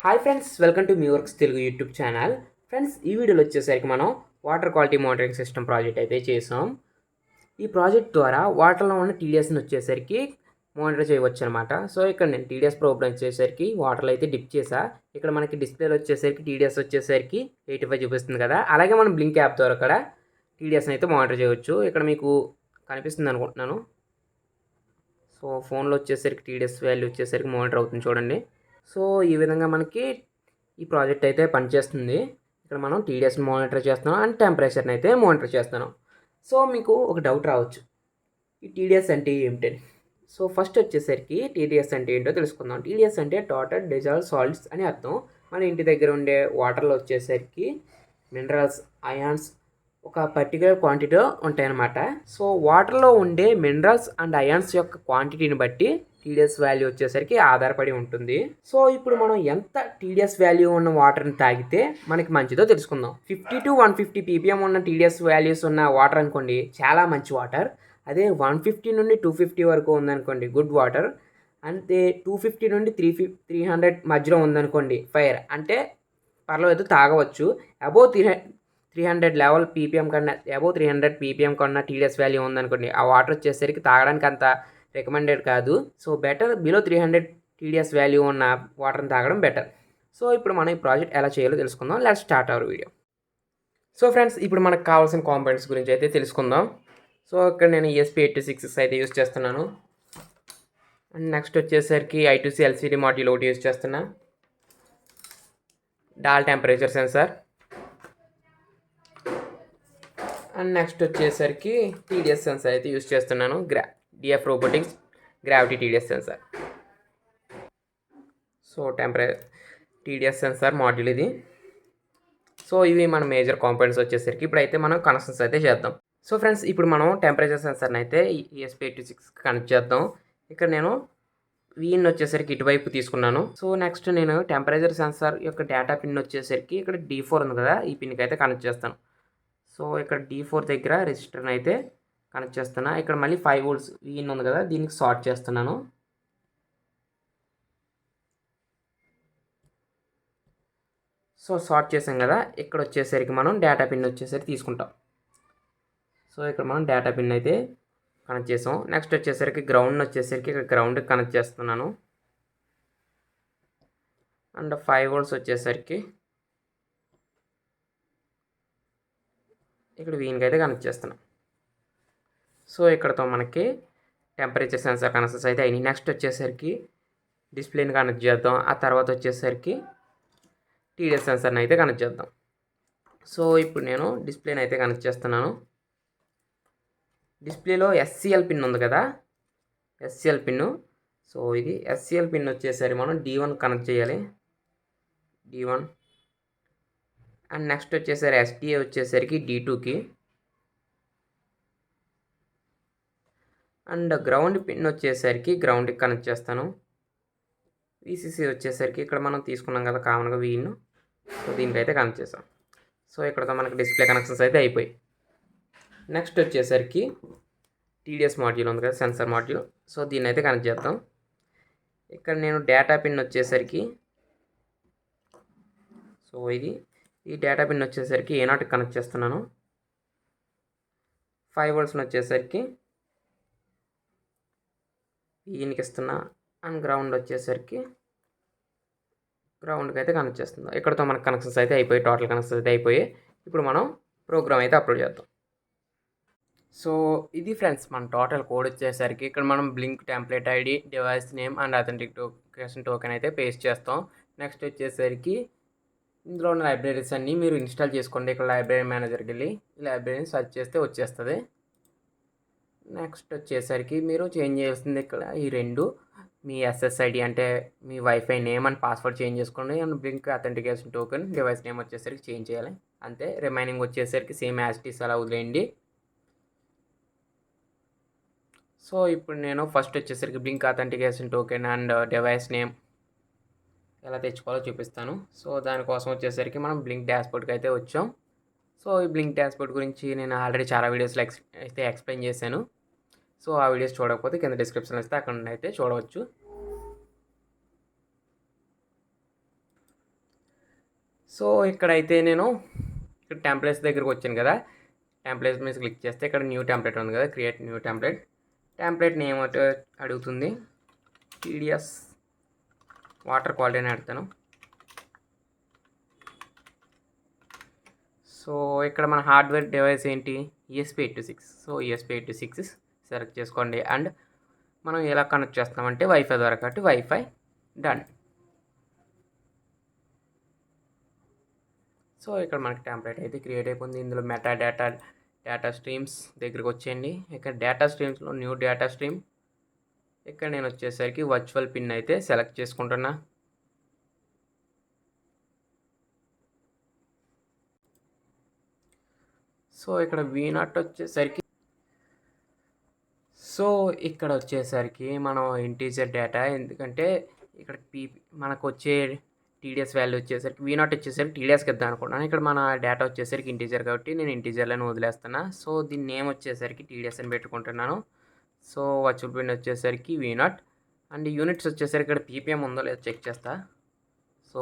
Hi friends, welcome to Meworks Telugu YouTube channel. Friends, ఈ వీడియోలో వచ్చేసరికి మనం water quality monitoring system project అయితే చేసాం. ఈ ప్రాజెక్ట్ ద్వారా వాటర్లో ఉన్న టీడీఎస్ని వచ్చేసరికి మానిటర్ చేయవచ్చు అనమాట. సో ఇక్కడ నేను టీడీఎస్ ప్రోగ్రామ్ వచ్చేసరికి వాటర్లో అయితే డిప్ చేసా. ఇక్కడ మనకి డిస్ప్లేలో వచ్చేసరికి టీడీఎస్ వచ్చేసరికి 85 చూపిస్తుంది కదా. అలాగే మనం బ్లింక్ యాప్ ద్వారా కూడా టీడీఎస్ని అయితే మానిటర్ చేయవచ్చు. ఇక్కడ మీకు కనిపిస్తుంది అనుకుంటున్నాను. సో ఫోన్లో వచ్చేసరికి టీడీఎస్ వాల్యూ వచ్చేసరికి మానిటర్ అవుతుంది చూడండి. సో ఈ విధంగా మనకి ఈ ప్రాజెక్ట్ అయితే పనిచేస్తుంది. ఇక్కడ మనం టీడీఎస్ని మానిటర్ చేస్తున్నాం అండ్ టెంపరేచర్ని అయితే మానిటర్ చేస్తున్నాం. సో మీకు ఒక డౌట్ రావచ్చు, ఈ టీడీఎస్ అంటే ఏమిటని. సో ఫస్ట్ వచ్చేసరికి టీడీఎస్ అంటే ఏంటో తెలుసుకుందాం. టీడీఎస్ అంటే టోటల్ డిజాల్వ్ సాల్ట్స్ అని అర్థం. మన ఇంటి దగ్గర ఉండే వాటర్లో వచ్చేసరికి మినరల్స్, అయాన్స్ ఒక పర్టికులర్ క్వాంటిటీలో ఉంటాయన్నమాట. సో వాటర్లో ఉండే మినరల్స్ అండ్ అయాన్స్ యొక్క క్వాంటిటీని బట్టి టీడీఎస్ వాల్యూ వచ్చేసరికి ఆధారపడి ఉంటుంది. సో ఇప్పుడు మనం ఎంత టీడీఎస్ వాల్యూ ఉన్న వాటర్ని తాగితే మనకి మంచిదో తెలుసుకుందాం. 50 to 150 ppm ఉన్న టీడీఎస్ వాల్యూస్ ఉన్న వాటర్ అనుకోండి, చాలా మంచి వాటర్. అదే 150 నుండి 250 వరకు ఉందనుకోండి, గుడ్ వాటర్. అంటే 250 నుండి 300 మధ్యలో ఉందనుకోండి, ఫైర్ అంటే పర్లేదు, తాగవచ్చు. అబోవ్ 300 లెవెల్ పీపీఎం కన్నా అబోవ్ 300 పీపీఎం కన్నా టీడీఎస్ వాల్యూ ఉందనుకోండి, ఆ వాటర్ వచ్చేసరికి తాగడానికి అంత రికమెండెడ్ కాదు. So better below 300 TDS value ఉన్న వాటర్ని తాగడం బెటర్. సో ఇప్పుడు మనం ఈ ప్రాజెక్ట్ ఎలా చేయాలో తెలుసుకుందాం. Let's start our video. So friends, ఇప్పుడు మనకు కావాల్సిన కాంపోనెంట్స్ గురించి అయితే తెలుసుకుందాం. సో ఇక్కడ నేను ESP8266 అయితే యూస్ చేస్తున్నాను. అండ్ నెక్స్ట్ వచ్చేసరికి I2C LCD మాడ్యూల్ ఒకటి యూస్ చేస్తున్నా. డాల్ టెంపరేచర్ సెన్సార్. అండ్ నెక్స్ట్ వచ్చేసరికి టీడీఎస్ సెన్సార్ అయితే యూస్ చేస్తున్నాను. DF robotics gravity TDS sensor. So TDS sensor module ఇది. సో ఇవి మన మేజర్ కాంపోనెంట్స్ వచ్చేసరికి ఇప్పుడైతే మనం కనెక్షన్స్ అయితే చేద్దాం. సో ఫ్రెండ్స్, ఇప్పుడు మనం టెంపరేచర్ సెన్సార్ని అయితే ESP8266 కనెక్ట్ చేద్దాం. ఇక్కడ నేను వీన్ వచ్చేసరికి ఇటువైపు తీసుకున్నాను. సో నెక్స్ట్ నేను టెంపరేచర్ సెన్సార్ యొక్క డేటా పిన్ వచ్చేసరికి ఇక్కడ D4 ఉంది కదా, ఈ పిన్కి అయితే కనెక్ట్ చేస్తాను. సో ఇక్కడ D4 దగ్గర రెసిస్టర్ని అయితే కనెక్ట్ చేస్తున్నా. ఇక్కడ మళ్ళీ 5 volts వీన్ ఉంది కదా, దీనికి షార్ట్ చేస్తున్నాను. సో షార్ట్ చేసాం కదా, ఇక్కడ వచ్చేసరికి మనం డేటా పిన్ వచ్చేసరికి తీసుకుంటాం. సో ఇక్కడ మనం డేటా పిన్ అయితే కనెక్ట్ చేసాం. నెక్స్ట్ వచ్చేసరికి గ్రౌండ్ వచ్చేసరికి ఇక్కడ గ్రౌండ్కి కనెక్ట్ చేస్తున్నాను. అండ్ 5 volts వచ్చేసరికి ఇక్కడ వీన్కి అయితే కనెక్ట్ చేస్తున్నాం. సో ఇక్కడతో మనకి టెంపరేచర్ సెన్సార్ కనెక్షన్స్ అయితే అయినాయి. నెక్స్ట్ వచ్చేసరికి డిస్ప్లేని కనెక్ట్ చేద్దాం. ఆ తర్వాత వచ్చేసరికి టీడీఎస్ సెన్సార్ని అయితే కనెక్ట్ చేద్దాం. సో ఇప్పుడు నేను డిస్ప్లేని అయితే కనెక్ట్ చేస్తున్నాను. డిస్ప్లేలో SCL పిన్ ఉంది కదా, SCL పిన్ను. సో ఇది SCL పిన్ వచ్చేసరికి మనం D1 కనెక్ట్ చేయాలి, D1. అండ్ నెక్స్ట్ వచ్చేసరికి SDA వచ్చేసరికి D2కి. అండ్ గ్రౌండ్ పిన్ వచ్చేసరికి గ్రౌండ్కి కనెక్ట్ చేస్తాను. VCC వచ్చేసరికి ఇక్కడ మనం తీసుకున్నాం కదా కామన్గా వీన్, సో దీనికైతే కనెక్ట్ చేస్తాం. సో ఇక్కడతో మనకి డిస్ప్లే కనెక్షన్స్ అయితే అయిపోయి. నెక్స్ట్ వచ్చేసరికి టీడీఎస్ మాడ్యూల్ ఉంది కదా, సెన్సార్ మాడ్యూల్. సో దీన్ని అయితే కనెక్ట్ చేద్దాం. ఇక్కడ నేను డేటా పిన్ వచ్చేసరికి, సో ఈ డేటా పిన్ వచ్చేసరికి A0కి కనెక్ట్ చేస్తున్నాను. 5 volts వచ్చేసరికి ఈయనకి ఇస్తున్నా. అండ్ గ్రౌండ్ వచ్చేసరికి గ్రౌండ్కి అయితే కనెక్ట్ చేస్తున్నాం. ఇక్కడతో మనకు కనెక్షన్స్ అయితే అయిపోయి, టోటల్ కనెక్షన్స్ అయితే అయిపోయి. ఇప్పుడు మనం ప్రోగ్రామ్ అయితే అప్లోడ్ చేద్దాం. సో ఇది ఫ్రెండ్స్ మన టోటల్ కోడ్ వచ్చేసరికి ఇక్కడ మనం blink template ID, device name and authentication token అయితే పేస్ట్ చేస్తాం. నెక్స్ట్ వచ్చేసరికి ఇందులో ఉన్న లైబ్రరీస్ అన్నీ మీరు ఇన్స్టాల్ చేసుకోండి. ఇక్కడ లైబ్రరీ మేనేజర్కి వెళ్ళి ఈ లైబ్రరీని సెర్చ్ చేస్తే వచ్చేస్తుంది. నెక్స్ట్ వచ్చేసరికి మీరు చేంజ్ చేయాల్సింది ఇక్కడ ఈ రెండు, మీ SSID అంటే మీ WiFi name and password change చేసుకోండి. And Blynk authentication token device name వచ్చేసరికి చేంజ్ చేయాలి. అంతే, రిమైనింగ్ వచ్చేసరికి సేమ్ యాజ్ ఇట్ ఈస్ అలా వదిలేయండి. సో ఇప్పుడు నేను ఫస్ట్ వచ్చేసరికి blink authentication token and device name ఎలా తెచ్చుకోవాలో చూపిస్తాను. సో దానికోసం వచ్చేసరికి మనం బ్లింక్ డాష్బోర్డ్కి అయితే వచ్చాం. సో ఈ బ్లింక్ డాష్బోర్డ్ గురించి నేను ఆల్రెడీ చాలా వీడియోస్లో అయితే ఎక్స్ప్లెయిన్ చేశాను. సో ఆ వీడియోస్ చూడకపోతే కింద డిస్క్రిప్షన్లో ఇస్తే అక్కడ నుండి అయితే చూడవచ్చు. సో ఇక్కడైతే నేను ఇక్కడ టెంప్లెట్స్ దగ్గరికి వచ్చాను కదా, టెంప్లెట్స్ మీద క్లిక్ చేస్తే ఇక్కడ న్యూ టెంప్లెట్ ఉంది కదా, create new template. Template name అడుగుతుంది, టీడీఎస్ వాటర్ క్వాలిటీ అని అడుగుతాను. సో ఇక్కడ మన హార్డ్వేర్ డివైస్ ఏంటి, ESP8266. సో ESP8266 సెలెక్ట్ చేసుకోండి. అండ్ మనం ఎలా కనెక్ట్ చేస్తామంటే వైఫై ద్వారా, కాబట్టి వైఫై డన్. సో ఇక్కడ మనకి టెంప్లెట్ అయితే క్రియేట్ అయిపోయింది. ఇందులో మెటా డేటా స్ట్రీమ్స్ దగ్గరికి వచ్చేయండి. ఇక్కడ డేటా స్ట్రీమ్స్లో న్యూ డేటా స్ట్రీమ్, ఇక్కడ నేను వచ్చేసరికి వర్చువల్ పిన్ అయితే సెలెక్ట్ చేసుకుంటున్నా. సో ఇక్కడ V0 వచ్చేసరికి, సో ఇక్కడ వచ్చేసరికి మనం ఇంటీజర్ డేటా, ఎందుకంటే ఇక్కడ మనకు వచ్చే టీడీఎస్ వాల్యూ వచ్చేసరికి V0 వచ్చేసరికి టీడీఎస్కి ఇద్దాం అనుకున్నాను. ఇక్కడ మన డేటా వచ్చేసరికి ఇంటీజర్ కాబట్టి నేను ఇంటీజర్లను వదిలేస్తున్నా. సో దీని నేమ్ వచ్చేసరికి టీడీఎస్ అని పెట్టుకుంటున్నాను. సో వర్చువల్ పిన్ వచ్చేసరికి V0 అండ్ యూనిట్స్ వచ్చేసరికి ఇక్కడ PPM ఉందో లేదో చెక్ చేస్తా. సో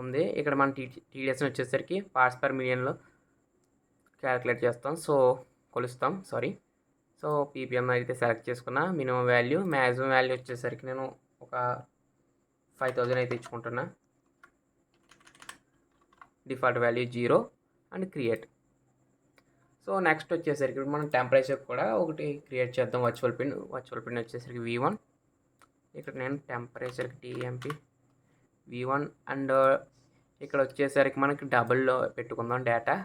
ఉంది. ఇక్కడ మన టీడీఎస్ని వచ్చేసరికి పార్ట్స్ పర్ మిలియన్లో క్యాలిక్యులేట్ చేస్తాం, సో కొలుస్తాం, సారీ. సో PPM అయితే సెలెక్ట్ చేసుకున్నా. మినిమం వాల్యూ, మ్యాక్సిమం వాల్యూ వచ్చేసరికి నేను ఒక 5000 అయితే ఇచ్చుకుంటున్నా. Default value 0 and create. So next వచ్చేసరికి మనం టెంపరేచర్ కూడా ఒకటి క్రియేట్ చేద్దాం. వర్చువల్ పిన్ వచ్చేసరికి V1. ఇక్కడ నేను టెంపరేచర్కి TMP V1 అండ్ ఇక్కడ వచ్చేసరికి మనకి డబుల్లో పెట్టుకుందాం డేటా.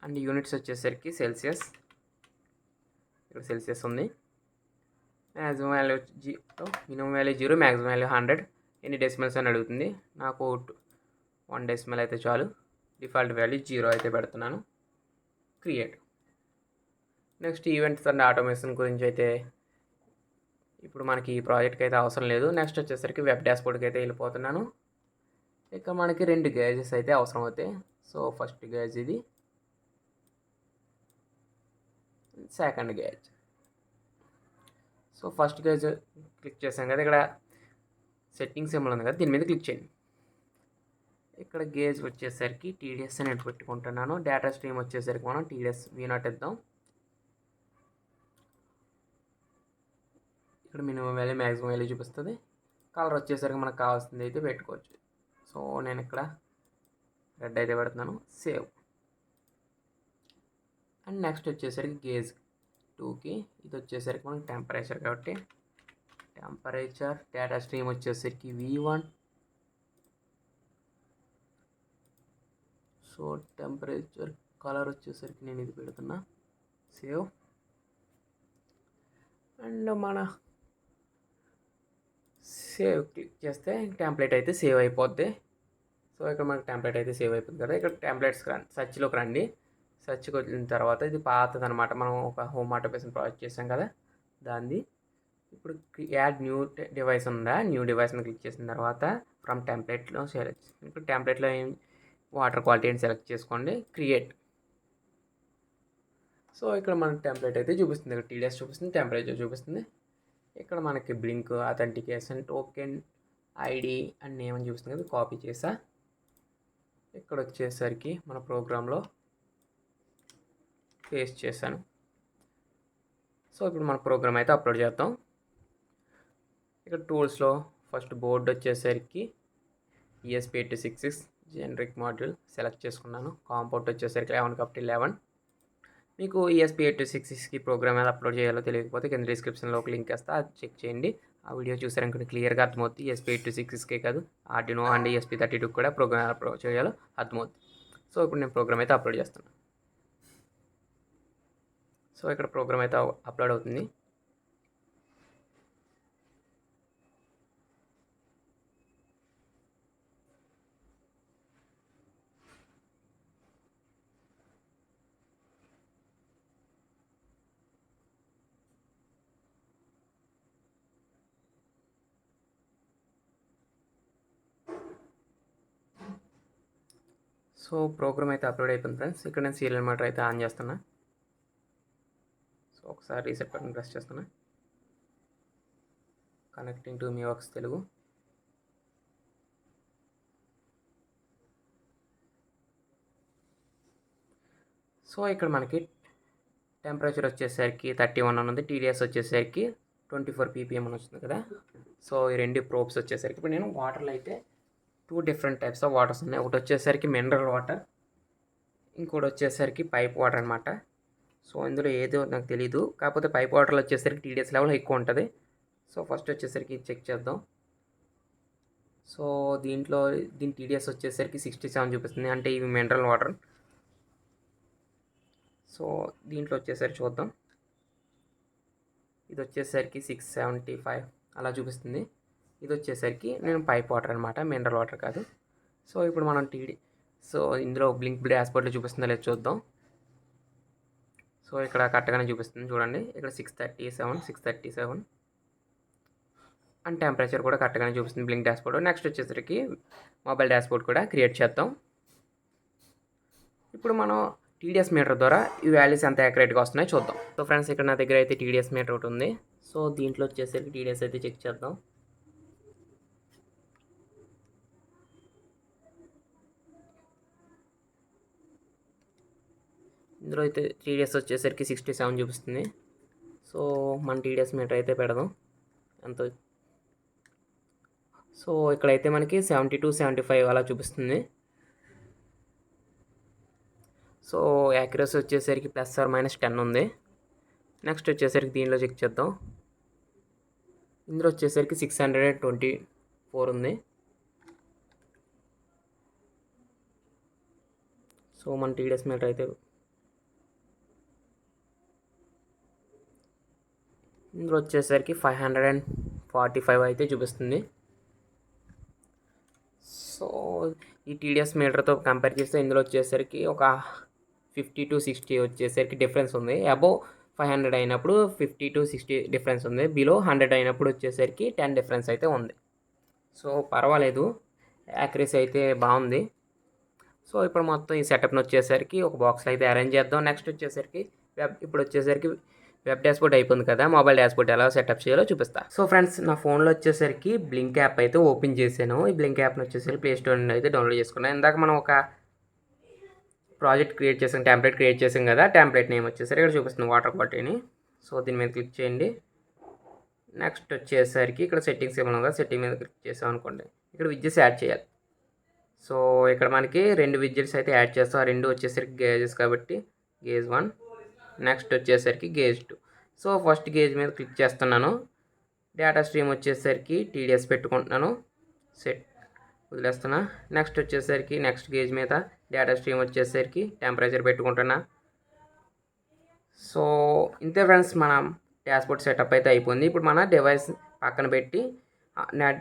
అండ్ యూనిట్స్ వచ్చేసరికి సెల్సియస్, ఇక్కడ సెల్సియస్ ఉంది. Maximum value 0, minimum value 0, maximum value 100. ఎన్ని డెసిమల్స్ అని అడుగుతుంది, నాకు 1 డెసిమల్ అయితే చాలు. డిఫాల్ట్ వాల్యూ 0 అయితే పెడుతున్నాను. Create. Next events and automation గురించి అయితే ఇప్పుడు మనకి ఈ ప్రాజెక్ట్కి అయితే అవసరం లేదు. నెక్స్ట్ వచ్చేసరికి వెబ్ డాష్బోర్డ్కి అయితే వెళ్ళిపోతున్నాను. ఇక మనకి 2 గేజెస్ అయితే అవసరం అవుతాయి. సో ఫస్ట్ గేజ్ ఇది, second gauge. So first gauge click చేసాం కదా, ఇక్కడ సెట్టింగ్ సింబల్ ఉంది కదా, దీని మీద క్లిక్ చేయండి. ఇక్కడ గేజ్ వచ్చేసరికి టీడీఎస్ అని పెట్టుకుంటున్నాను. డేటా స్ట్రీమ్ వచ్చేసరికి మనం టీడీఎస్ V0 ఇద్దాం. ఇక్కడ మినిమం వాల్యూ, మ్యాక్సిమం వాల్యూ చూపిస్తుంది. కలర్ వచ్చేసరికి మనకు కావాల్సింది అయితే పెట్టుకోవచ్చు. సో నేను ఇక్కడ రెడ్ అయితే పెడుతున్నాను. సేవ్. అండ్ నెక్స్ట్ వచ్చేసరికి గేజ్ 2కి, ఇది వచ్చేసరికి మనకి టెంపరేచర్ కాబట్టి టెంపరేచర్, డేటా స్ట్రీమ్ వచ్చేసరికి V1. సో టెంపరేచర్, కలర్ వచ్చేసరికి నేను ఇది పెడుతున్నా. సేవ్. అండ్ మన సేవ్ క్లిక్ చేస్తే టెంప్లెట్ అయితే సేవ్ అయిపోద్ది. సో ఇక్కడ మనకి టెంప్లెట్ అయితే సేవ్ అయిపోతుంది కదా. ఇక్కడ టెంప్లెట్స్ సర్చ్లోకి రండి. సర్చ్కి వచ్చిన తర్వాత ఇది పాతది అనమాట, మనం ఒక హోమ్ ఆటోమేషన్ ప్రాజెక్ట్ చేసాం కదా దాన్ని. ఇప్పుడు యాడ్ న్యూ డివైస్ ఉందా, న్యూ డివైస్ని క్లిక్ చేసిన తర్వాత ఫ్రమ్ టెంప్లెట్లో సెలెక్ట్, ఇప్పుడు టెంప్లెట్లో వాటర్ క్వాలిటీ అని సెలెక్ట్ చేసుకోండి. క్రియేట్. సో ఇక్కడ మనకి టెంప్లెట్ అయితే చూపిస్తుంది, ఇక్కడ టీడీఎస్ చూపిస్తుంది, టెంపరేచర్ చూపిస్తుంది. ఇక్కడ మనకి blink, authentication, token, ID and name అని చూపిస్తుంది కదా, కాపీ చేసా. ఇక్కడ వచ్చేసరికి మన ప్రోగ్రాంలో పేస్ట్ చేశాను. సో ఇప్పుడు మన ప్రోగ్రామ్ అయితే అప్లోడ్ చేద్దాం. ఇక్కడ టూల్స్లో ఫస్ట్ బోర్డు వచ్చేసరికి ESP8266 జనరిక్ మాడ్యూల్ సెలెక్ట్ చేసుకున్నాను. కాంపోర్ట్ వచ్చేసరికి 11/11. మీకు ESP8266కి ప్రోగ్రామ్ ఎలా అప్లోడ్ చేయాలో తెలియకపోతే కింద డిస్క్రిప్షన్లో ఒక లింక్ వేస్తా, అది చెక్ చేయండి. ఆ వీడియో చూసారనుకుంటే క్లియర్గా అర్థమవుతుంది. ESP8266కే కాదు, ఆర్డినో అండ్ ESP32 కూడా ప్రోగ్రామ్ ఎలా అప్లోడ్ చేయాలో అర్థమవుతుంది. సో ఇప్పుడు నేను ప్రోగ్రామ్ అయితే అప్లోడ్ చేస్తున్నాను. సో ఇక్కడ ప్రోగ్రామ్ అయితే అప్లోడ్ అవుతుంది. సో ప్రోగ్రామ్ అయితే అప్లోడ్ అయిపోయింది ఫ్రెండ్స్. ఇక్కడ నేను సీరియల్ మాటర్ అయితే ఆన్ చేస్తున్నా. సో ఒకసారి రీసెట్ బటన్ ప్రెస్ చేస్తున్నా. Connecting to Meworks Telugu. So ఇక్కడ మనకి టెంపరేచర్ వచ్చేసరికి 31 అని ఉంది, టీడీఎస్ వచ్చేసరికి 24 ppm అని వస్తుంది కదా. సో ఈ రెండు ప్రోబ్స్ వచ్చేసరికి ఇప్పుడు నేను వాటర్లో అయితే 2 డిఫరెంట్ టైప్స్ ఆఫ్ వాటర్స్ ఉన్నాయి. ఒకటి వచ్చేసరికి మినరల్ వాటర్, ఇంకోటి వచ్చేసరికి పైప్ వాటర్ అనమాట. సో ఇందులో ఏదో నాకు తెలీదు, కాకపోతే పైప్ వాటర్లో వచ్చేసరికి టీడీఎస్ లెవెల్ ఎక్కువ ఉంటుంది. సో ఫస్ట్ వచ్చేసరికి చెక్ చేద్దాం. సో దీని టీడీఎస్ వచ్చేసరికి 67 చూపిస్తుంది, అంటే ఇవి మినరల్ వాటర్. సో దీంట్లో వచ్చేసరికి చూద్దాం, ఇది వచ్చేసరికి 675 అలా చూపిస్తుంది. ఇది వచ్చేసరికి నేను పైప్ వాటర్ అనమాట, మినరల్ వాటర్ కాదు. సో ఇప్పుడు మనం సో ఇందులో బ్లింక్ డాష్బోర్డ్లో చూపిస్తుందో లేదో చూద్దాం. సో ఇక్కడ కరెక్ట్గానే చూపిస్తుంది చూడండి, ఇక్కడ 637 అండ్ టెంపరేచర్ కూడా కరెక్ట్గానే చూపిస్తుంది బ్లింక్ డాష్బోర్డ్. నెక్స్ట్ వచ్చేసరికి మొబైల్ డాష్బోర్డ్ కూడా క్రియేట్ చేద్దాం. ఇప్పుడు మనం టీడీఎస్ మీటర్ ద్వారా ఈ వాల్యూస్ ఎంత యాక్యురేట్గా వస్తున్నాయో చూద్దాం. సో ఫ్రెండ్స్ ఇక్కడ నా దగ్గర అయితే టీడీఎస్ మీటర్ ఒకటి ఉంది. సో దీంట్లో వచ్చేసరికి టీడీఎస్ అయితే చెక్ చేద్దాం. ఇందులో అయితే టీడీఎస్ వచ్చేసరికి 67 చూపిస్తుంది. సో మన టీడీఎస్ మీటర్ అయితే పెడదాం ఎంత. సో ఇక్కడైతే మనకి 72, 75 అలా చూపిస్తుంది. సో యాక్యురసీ వచ్చేసరికి +or-10 ఉంది. నెక్స్ట్ వచ్చేసరికి దీనిలో చెక్ చేద్దాం. ఇందులో వచ్చేసరికి 624 ఉంది. సో మన టీడీఎస్ మీటర్ అయితే ఇందులో వచ్చేసరికి 545 అయితే చూపిస్తుంది. సో ఈ టీడీఎస్ మీటర్తో కంపేర్ చేస్తే ఇందులో వచ్చేసరికి ఒక 50 to 60 వచ్చేసరికి డిఫరెన్స్ ఉంది. అబోవ్ 500 అయినప్పుడు 50 to 60 డిఫరెన్స్ ఉంది. బిలో 100 అయినప్పుడు వచ్చేసరికి 10 డిఫరెన్స్ అయితే ఉంది. సో పర్వాలేదు, యాక్యురసీ అయితే బాగుంది. సో ఇప్పుడు మొత్తం ఈ సెటప్ని వచ్చేసరికి ఒక బాక్స్లో అయితే అరేంజ్ చేద్దాం. నెక్స్ట్ వచ్చేసరికి ఇప్పుడు వచ్చేసరికి వెబ్ డాష్బోర్డ్ అయిపోయింది కదా, మొబైల్ డాష్బోర్డ్ ఎలా సెటప్ చేయాలో చూపిస్తా. సో ఫ్రెండ్స్ నా ఫోన్లో వచ్చేసరికి బ్లింక్ యాప్ అయితే ఓపెన్ చేశాను. ఈ బ్లింక్ యాప్ని వచ్చేసరికి ప్లే స్టోర్ నుండి అయితే డౌన్లోడ్ చేసుకున్నాను. ఇందాక మనం ఒక ప్రాజెక్ట్ క్రియేట్ చేసాం, టెంప్లెట్ క్రియేట్ చేసాం కదా, టెంప్లెట్ నేమ్ వచ్చేసరికి ఇక్కడ చూపిస్తుంది వాటర్ క్వాలిటీని. సో దీని మీద క్లిక్ చేయండి. నెక్స్ట్ వచ్చేసరికి ఇక్కడ సెట్టింగ్స్ ఏమన్నా కదా, సెట్టింగ్ మీద క్లిక్ చేసాం అనుకోండి, ఇక్కడ విడ్జెట్స్ యాడ్ చేయాలి. సో ఇక్కడ మనకి 2 విడ్జెట్స్ అయితే యాడ్ చేస్తాం. ఆ 2 వచ్చేసరికి గేజెస్ కాబట్టి గేజ్ 1, నెక్స్ట్ వచ్చేసరికి గేజ్ 2. సో ఫస్ట్ గేజ్ మీద క్లిక్ చేస్తున్నాను. డేటా స్ట్రీమ్ వచ్చేసరికి టీడీఎస్ పెట్టుకుంటున్నాను, సెట్ వదిలేస్తున్నా. నెక్స్ట్ వచ్చేసరికి నెక్స్ట్ గేజ్ మీద డేటా స్ట్రీమ్ వచ్చేసరికి టెంపరేచర్ పెట్టుకుంటున్నా. సో ఇంతే ఫ్రెండ్స్, మన డాష్బోర్డ్ సెటప్ అయితే అయిపోయింది. ఇప్పుడు మన డివైస్ పక్కన పెట్టి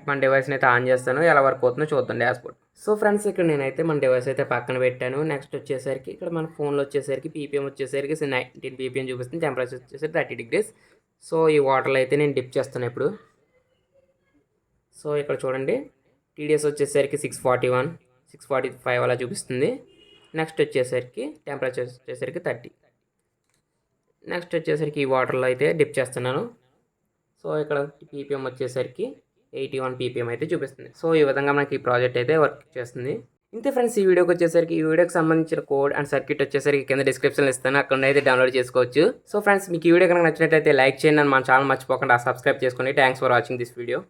మన డివైస్ని అయితే ఆన్ చేస్తాను, ఎలా వర్క్ అవుతుందో చూద్దాం డాష్బోర్డ్. సో ఫ్రెండ్స్ ఇక్కడ నేనైతే మన డివైస్ అయితే పక్కన పెట్టాను. నెక్స్ట్ వచ్చేసరికి ఇక్కడ మన ఫోన్లో వచ్చేసరికి పీపీఎం వచ్చేసరికి 19 ppm చూపిస్తుంది, టెంపరేచర్ వచ్చేసరికి 30 degrees. సో ఈ వాటర్లో అయితే నేను డిప్ చేస్తాను ఇప్పుడు. సో ఇక్కడ చూడండి, టీడీఎస్ వచ్చేసరికి 641, 645 అలా చూపిస్తుంది. నెక్స్ట్ వచ్చేసరికి టెంపరేచర్ వచ్చేసరికి 30. నెక్స్ట్ వచ్చేసరికి ఈ వాటర్లో అయితే డిప్ చేస్తున్నాను. సో ఇక్కడ పీపీఎం వచ్చేసరికి 81 ppm అయితే చూపిస్తుంది. సో ఈ విధంగా మనకి ఈ ప్రాజెక్ట్ అయితే వర్క్ చేస్తుంది. ఇంతే ఫ్రెండ్స్, ఈ వీడియోకి వచ్చేసరికి ఈ వీడియోకి సంబంధించిన కోడ్ అండ్ సర్క్యూట్ వచ్చేసరికి కింద డిస్క్రిప్షన్లో ఇస్తాను, అక్కడ అయితే డౌన్లోడ్ చేసుకోవచ్చు. సో ఫ్రెండ్స్ మీకు ఈ వీడియో కనుక నచ్చినట్లయితే లైక్ చేయండి, అండ్ మన ఛానల్ మర్చిపోకుండా సబ్స్క్రైబ్ చేసుకోండి. Thanks for watching this video.